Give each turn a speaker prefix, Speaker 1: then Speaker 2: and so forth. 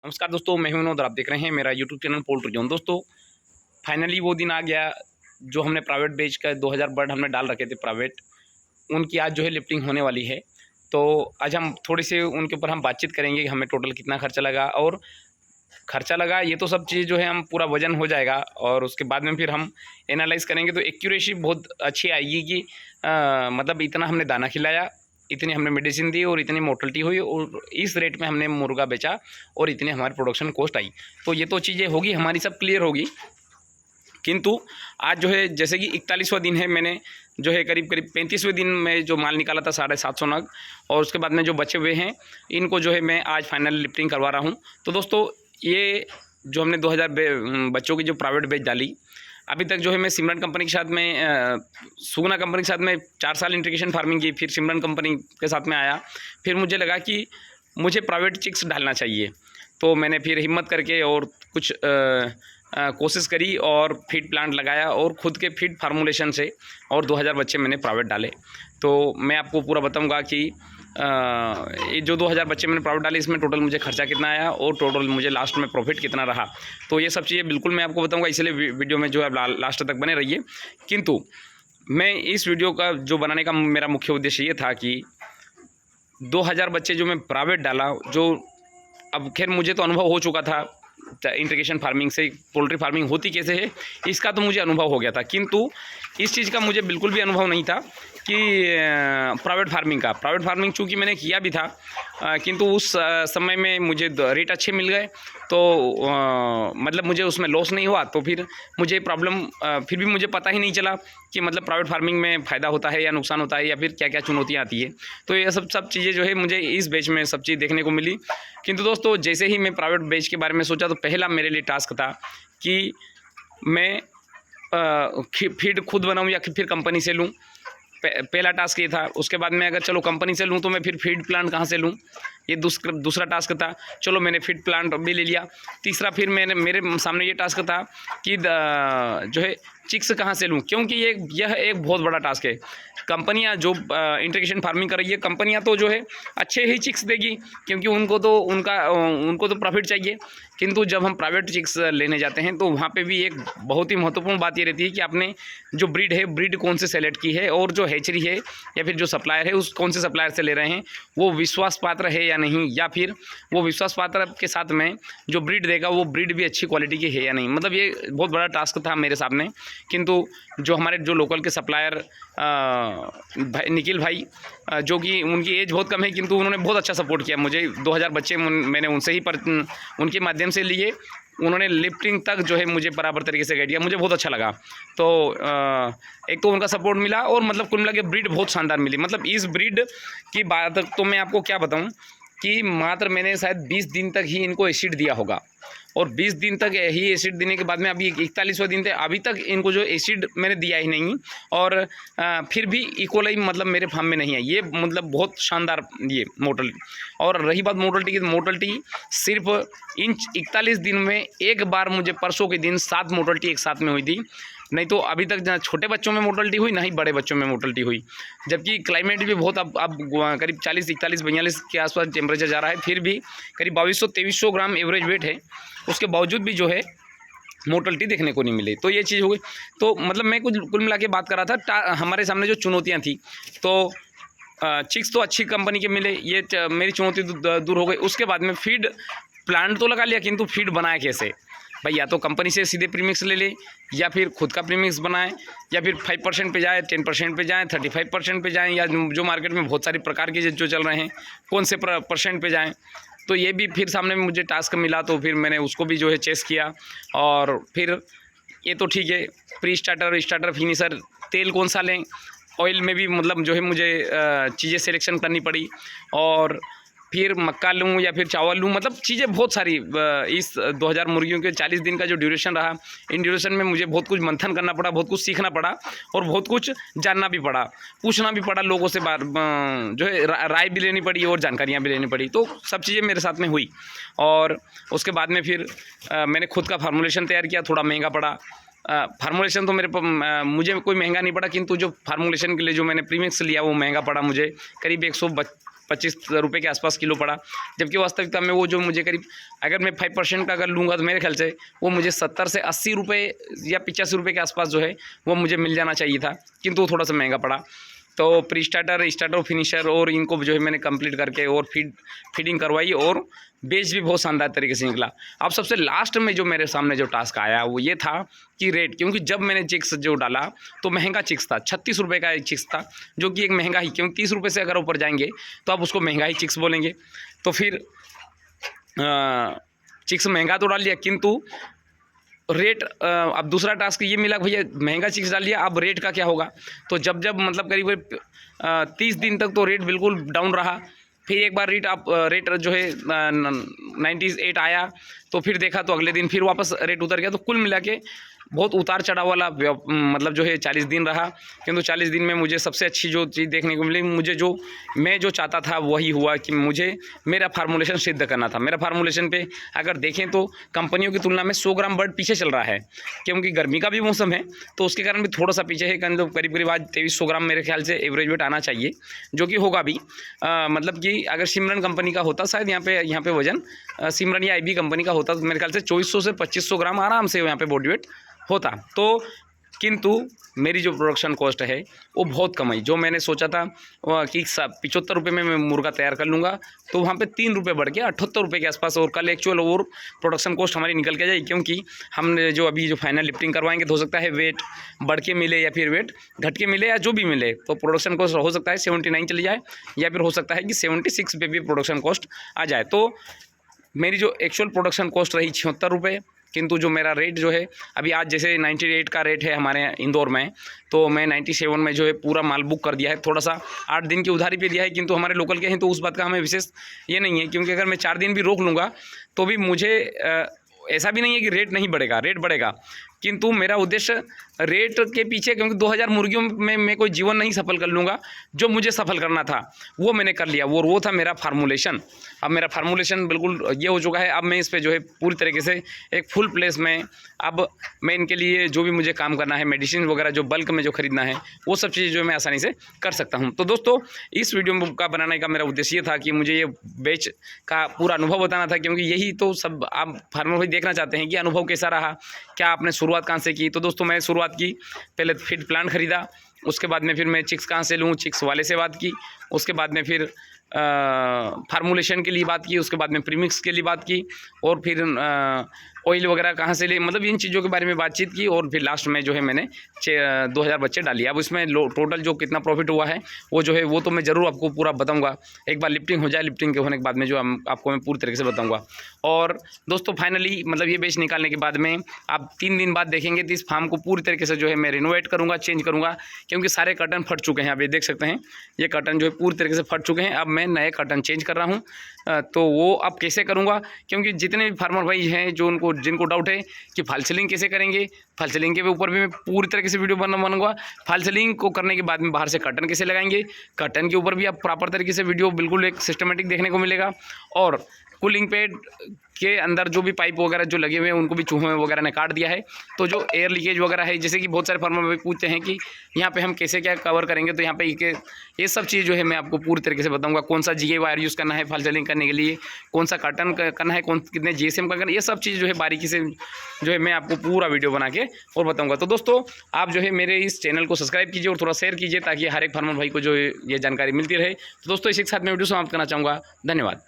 Speaker 1: नमस्कार दोस्तों, मैं हूं विनोद और आप देख रहे हैं मेरा यूट्यूब चैनल पोल्ट्री जोन। दोस्तों फाइनली वो दिन आ गया जो हमने प्राइवेट बेच कर 2000 बर्ड हमने डाल रखे थे प्राइवेट, उनकी आज जो है लिफ्टिंग होने वाली है। तो आज हम थोड़ी सी उनके ऊपर हम बातचीत करेंगे कि हमें टोटल कितना खर्चा लगा और खर्चा लगा ये तो सब चीज़ जो है हम पूरा वजन हो जाएगा और उसके बाद में फिर हम एनालाइज करेंगे तो एक्यूरेसी बहुत अच्छी आएगी कि मतलब इतना हमने दाना खिलाया, इतनी हमने मेडिसिन दी और इतनी मोर्टलिटी हुई और इस रेट में हमने मुर्गा बेचा और इतनी हमारी प्रोडक्शन कॉस्ट आई। तो ये तो चीज़ें होगी हमारी, सब क्लियर होगी। किंतु आज जो है जैसे कि 41वां दिन है, मैंने जो है करीब 35वें दिन में जो माल निकाला था 750 नग और उसके बाद में जो बचे हुए हैं इनको जो है मैं आज फाइनल लिफ्टिंग करवा रहा हूँ। तो दोस्तों ये जो हमने 2000 बच्चों की जो प्राइवेट बेच डाली, अभी तक जो है मैं सिमरन कंपनी के साथ में सुगना कंपनी के साथ में 4 साल इंटीग्रेशन फार्मिंग की, फिर सिमरन कंपनी के साथ में आया। फिर मुझे लगा कि मुझे प्राइवेट चिक्स डालना चाहिए, तो मैंने फिर हिम्मत करके और कुछ कोशिश करी और फीड प्लांट लगाया और ख़ुद के फीड फार्मूलेशन से और 2000 बच्चे मैंने प्राइवेट डाले। तो मैं आपको पूरा बताऊंगा कि ये जो 2000 बच्चे मैंने प्राइवेट डाले इसमें टोटल मुझे खर्चा कितना आया और टोटल मुझे लास्ट में प्रॉफिट कितना रहा। तो ये सब चीज़ें बिल्कुल मैं आपको बताऊंगा, इसलिए वीडियो में जो है लास्ट तक बने रहिए। किंतु मैं इस वीडियो का जो बनाने का मेरा मुख्य उद्देश्य ये था कि 2000 बच्चे जो मैं प्राइवेट डाला, जो अब खैर मुझे तो अनुभव हो चुका था इंटीग्रेशन फार्मिंग से, पोल्ट्री फार्मिंग होती कैसे है इसका तो मुझे अनुभव हो गया था। किंतु इस चीज़ का मुझे बिल्कुल भी अनुभव नहीं था कि प्राइवेट फार्मिंग चूँकि मैंने किया भी था, किंतु उस समय में मुझे रेट अच्छे मिल गए तो मतलब मुझे उसमें लॉस नहीं हुआ। तो फिर मुझे प्रॉब्लम फिर भी मुझे पता ही नहीं चला कि मतलब प्राइवेट फार्मिंग में फ़ायदा होता है या नुकसान होता है या फिर क्या क्या चुनौतियाँ आती है। तो ये सब चीज़ें जो है मुझे इस बैच में सब चीज़ देखने को मिली। किंतु दोस्तों जैसे ही मैं प्राइवेट बैच के बारे में सोचा तो पहला मेरे लिए टास्क था कि मैं फीड खुद बनाऊँ या फिर कंपनी से लूँ। पहला टास्क ये था। उसके बाद में अगर चलो कंपनी से लूँ तो मैं फिर फीड प्लांट कहाँ से लूँ, ये दूसरा टास्क था। चलो मैंने फीड प्लांट भी ले लिया। तीसरा फिर मेरे सामने ये टास्क था कि जो है चिक्स कहाँ से लूँ, क्योंकि यह एक बहुत बड़ा टास्क है। कंपनियां जो इंटीग्रेशन फार्मिंग कर रही है, कंपनियां तो जो है अच्छे ही चिक्स देगी क्योंकि उनको तो प्रॉफिट चाहिए। किंतु जब हम प्राइवेट चिक्स लेने जाते हैं तो वहाँ पे भी एक बहुत ही महत्वपूर्ण बात ये रहती है कि आपने जो ब्रीड है, ब्रीड कौन से सेलेक्ट की है और जो हैचरी है या फिर जो सप्लायर है उस कौन से सप्लायर से ले रहे हैं, वो विश्वास पात्र है या नहीं, या फिर वो विश्वास पात्र के साथ में जो ब्रीड देगा वो ब्रीड भी अच्छी क्वालिटी की है या नहीं। मतलब ये बहुत बड़ा टास्क था मेरे सामने। किंतु जो हमारे जो लोकल के सप्लायर निखिल भाई, जो कि उनकी एज बहुत कम है किंतु उन्होंने बहुत अच्छा सपोर्ट किया मुझे। 2000 बच्चे मैंने उनसे ही उनके माध्यम से लिए। उन्होंने लिफ्टिंग तक जो है मुझे बराबर तरीके से गाइड किया, मुझे बहुत अच्छा लगा। तो एक तो उनका सपोर्ट मिला और मतलब कुल मिला के ब्रीड बहुत शानदार मिली। मतलब इस ब्रीड की बात तो मैं आपको क्या बताऊं कि मात्र मैंने शायद 20 दिन तक ही इनको एसिड दिया होगा और 20 दिन तक ही एसिड देने के बाद में अभी 41वां दिन थे, अभी तक इनको जो एसिड मैंने दिया ही नहीं और फिर भी इकोलाई मतलब मेरे फार्म में नहीं है। ये मतलब बहुत शानदार ये मोर्टलिटी। और रही बात मोर्टलिटी की, मोर्टलिटी सिर्फ इन 41 दिन में एक बार मुझे परसों के दिन 7 मोर्टलिटी एक साथ में हुई थी। नहीं तो अभी तक ना छोटे बच्चों में मोर्टलिटी हुई, ना ही बड़े बच्चों में मोर्टलिटी हुई। जबकि क्लाइमेट भी बहुत अब करीब 40, 41, 42 के आसपास टेम्परेचर जा रहा है, फिर भी करीब 2200-2300 ग्राम एवरेज वेट है, उसके बावजूद भी जो है मोर्टलिटी देखने को नहीं मिली। तो ये चीज़ हो गई। तो मतलब मैं कुल मिला के बात कर रहा था हमारे सामने जो चुनौतियाँ थी, तो चिक्स तो अच्छी कंपनी के मिले, ये मेरी चुनौती दूर हो गई। उसके बाद में फीड प्लांट तो लगा लिया, किंतु फीड बनाए कैसे भाई? या तो कंपनी से सीधे प्रीमिक्स ले ले या फिर खुद का प्रीमिक्स बनाए या फिर 5% पे जाए, 10% पे जाएँ, 35% पे जाएँ, या जो मार्केट में बहुत सारी प्रकार के जो चल रहे हैं कौन से % पे जाएँ। तो ये भी फिर सामने में मुझे टास्क मिला, तो फिर मैंने उसको भी जो है चेस किया। और फिर ये तो ठीक है, प्री स्टार्टर फिनिशर तेल कौन सा लें, ऑयल में भी मतलब जो है मुझे चीज़ें सिलेक्शन करनी पड़ी। और फिर मक्का लूँ या फिर चावल लूँ, मतलब चीज़ें बहुत सारी। इस 2000 मुर्गियों के 40 दिन का जो ड्यूरेशन रहा, इन ड्यूरेशन में मुझे बहुत कुछ मंथन करना पड़ा, बहुत कुछ सीखना पड़ा और बहुत कुछ जानना भी पड़ा, पूछना भी पड़ा लोगों से, जो है राय भी लेनी पड़ी और जानकारियाँ भी लेनी पड़ी। तो सब चीज़ें मेरे साथ में हुई। और उसके बाद में फिर मैंने खुद का फार्मूलेशन तैयार किया, थोड़ा महंगा पड़ा। फार्मूलेशन तो मुझे कोई महंगा नहीं पड़ा, किंतु जो फार्मूलेशन के लिए जो मैंने प्रीमिक्स लिया वो महंगा पड़ा मुझे, करीब 25 रुपये के आसपास किलो पड़ा, जबकि वास्तविकता में वो जो मुझे करीब, अगर मैं 5% का अगर लूँगा तो मेरे ख्याल से वो मुझे 70 से 80 रुपये या 85 रुपये के आसपास जो है वो मुझे मिल जाना चाहिए था, किंतु वो थोड़ा सा महंगा पड़ा। तो प्री स्टार्टर, स्टार्टर, फिनिशर और इनको जो है मैंने कंप्लीट करके और फीडिंग करवाई और बेच भी बहुत शानदार तरीके से निकला। अब सबसे लास्ट में जो मेरे सामने जो टास्क आया वो ये था कि रेट, क्योंकि जब मैंने चिक्स जो डाला तो महंगा चिक्स था, 36 रुपये का एक चिक्स था, जो कि एक महंगा ही, क्योंकि 30 रुपये से अगर ऊपर जाएंगे तो आप उसको महंगा ही चिक्स बोलेंगे। तो फिर चिक्स महंगा तो डाल लिया, किंतु रेट, अब दूसरा टास्क ये मिला भैया महंगा चिक्स डाल लिया, अब रेट का क्या होगा। तो जब मतलब करीब 30 दिन तक तो रेट बिल्कुल डाउन रहा। फिर एक बार रेट जो है 98 आया, तो फिर देखा तो अगले दिन फिर वापस रेट उतर गया। तो कुल मिला के बहुत उतार चढ़ाव वाला मतलब जो है 40 दिन रहा, किंतु 40 दिन में मुझे सबसे अच्छी जो चीज़ देखने को मिली, मुझे मैं जो चाहता था वही हुआ कि मुझे मेरा फार्मूलेशन सिद्ध करना था। मेरा फार्मूलेशन पे अगर देखें तो कंपनियों की तुलना में 100 ग्राम बर्ड पीछे चल रहा है, क्योंकि गर्मी का भी मौसम है तो उसके कारण भी थोड़ा सा पीछे है। करीब आज 2300 ग्राम मेरे ख्याल से एवरेज वेट आना चाहिए, जो कि होगा भी। मतलब कि अगर सिमरन कंपनी का होता शायद यहाँ पे वजन सिमरन या IB कंपनी का होता तो मेरे ख्याल से 2400 से 2500 ग्राम आराम से यहाँ पे बॉडी वेट होता। तो किंतु मेरी जो प्रोडक्शन कॉस्ट है वो बहुत कम आई। जो मैंने सोचा था कि 75 रुपये में मैं मुर्गा तैयार कर लूँगा, तो वहाँ पे 3 रुपये बढ़ के 78 रुपये के आसपास और कल एक्चुअल और प्रोडक्शन कॉस्ट हमारी निकल के जाए, क्योंकि हमने जो अभी जो फाइनल लिफ्टिंग करवाएंगे तो हो सकता है वेट बढ़ के मिले या फिर वेट घट के मिले या जो भी मिले, तो प्रोडक्शन कॉस्ट हो सकता है 79 चली जाए या फिर हो सकता है कि 76 पे भी प्रोडक्शन कॉस्ट आ जाए। तो मेरी जो एक्चुअल प्रोडक्शन कॉस्ट रही 76 रुपये, किंतु जो मेरा रेट जो है अभी आज जैसे 98 का रेट है हमारे इंदौर में, तो मैं 97 में जो है पूरा माल बुक कर दिया है। थोड़ा सा 8 दिन की उधारी पे दिया है, किंतु हमारे लोकल के हैं तो उस बात का हमें विशेष ये नहीं है, क्योंकि अगर मैं 4 दिन भी रोक लूँगा तो भी मुझे ऐसा भी नहीं है कि रेट नहीं बढ़ेगा, रेट बढ़ेगा, किंतु मेरा उद्देश्य रेट के पीछे, क्योंकि 2000 मुर्गियों में मैं कोई जीवन नहीं सफल कर लूँगा। जो मुझे सफल करना था वो मैंने कर लिया, वो था मेरा फार्मूलेशन। अब मेरा फार्मूलेशन बिल्कुल ये हो चुका है। अब मैं इस पे जो है पूरी तरीके से एक फुल प्लेस में, अब मैं इनके लिए जो भी मुझे काम करना है, मेडिसिन वगैरह जो बल्क में जो खरीदना है, वो सब चीज़ें जो मैं आसानी से कर सकता हूँ। तो दोस्तों इस वीडियो का बनाने का मेरा उद्देश्य ये था कि मुझे ये बैच का पूरा अनुभव बताना था, क्योंकि यही तो सब आप फार्मर भाई देखना चाहते हैं कि अनुभव कैसा रहा, क्या आपने शुरुआत कहाँ से की। तो दोस्तों मैंने शुरुआत की, पहले फीड प्लांट खरीदा, उसके बाद में फिर मैं चिक्स कहाँ से लूँ, चिक्स वाले से बात की, उसके बाद में फिर फार्मूलेशन के लिए बात की, उसके बाद में प्रीमिक्स के लिए बात की, और फिर ऑयल वगैरह कहाँ से ले, मतलब इन चीज़ों के बारे में बातचीत की, और फिर लास्ट में जो है मैंने 2000 बच्चे डालिए। अब इसमें टोटल जो कितना प्रॉफिट हुआ है वो जो है वो तो मैं ज़रूर आपको पूरा बताऊंगा, एक बार लिफ्टिंग हो जाए, लिफ्टिंग के होने के बाद में जो आपको मैं पूरी तरीके से बताऊंगा। और दोस्तों फाइनली मतलब ये बेच निकालने के बाद में आप 3 दिन बाद देखेंगे तो इस फार्म को पूरी तरीके से जो है मैं रिनोवेट करूँगा, चेंज करूँगा, क्योंकि सारे कर्टन फट चुके हैं। आप ये देख सकते हैं, ये कर्टन जो है पूरी तरीके से फट चुके हैं। अब मैं नए कर्टन चेंज कर रहा हूँ, तो वो अब कैसे करूँगा, क्योंकि जितने भी फार्मर भाई हैं जिनको डाउट है कि फॉल सीलिंग कैसे करेंगे, फॉल सीलिंग के ऊपर भी मैं पूरी तरीके से वीडियो बनाऊंगा। फॉल सीलिंग को करने के बाद में बाहर से कर्टन कैसे लगाएंगे, कर्टन के ऊपर भी आप प्रॉपर तरीके से वीडियो बिल्कुल एक सिस्टमेटिक देखने को मिलेगा। और कूलिंग पैड के अंदर जो भी पाइप वगैरह जो लगे हुए हैं उनको भी चूहों वगैरह ने काट दिया है। तो जो एयर लीकेज वगैरह है, जैसे कि बहुत सारे फार्मर भी पूछते हैं कि यहाँ पे हम कैसे क्या कवर करेंगे, तो यहाँ पे ये सब चीज़ जो है मैं आपको पूरी तरीके से बताऊंगा। कौन सा GA वायर यूज़ करना है फॉल सीलिंग करने के लिए, कौन सा कर्टन करना है, कितने GSM का करना है, ये सब चीज़ जो है बारीकी से जो है मैं आपको पूरा वीडियो बना के और बताऊँगा। तो दोस्तों आप जो है मेरे इस चैनल को सब्सक्राइब कीजिए और थोड़ा शेयर कीजिए, ताकि हर एक फार्मर भाई को जो ये जानकारी मिलती रहे। तो दोस्तों इसी के साथ मैं वीडियो समाप्त करना चाहूँगा। धन्यवाद।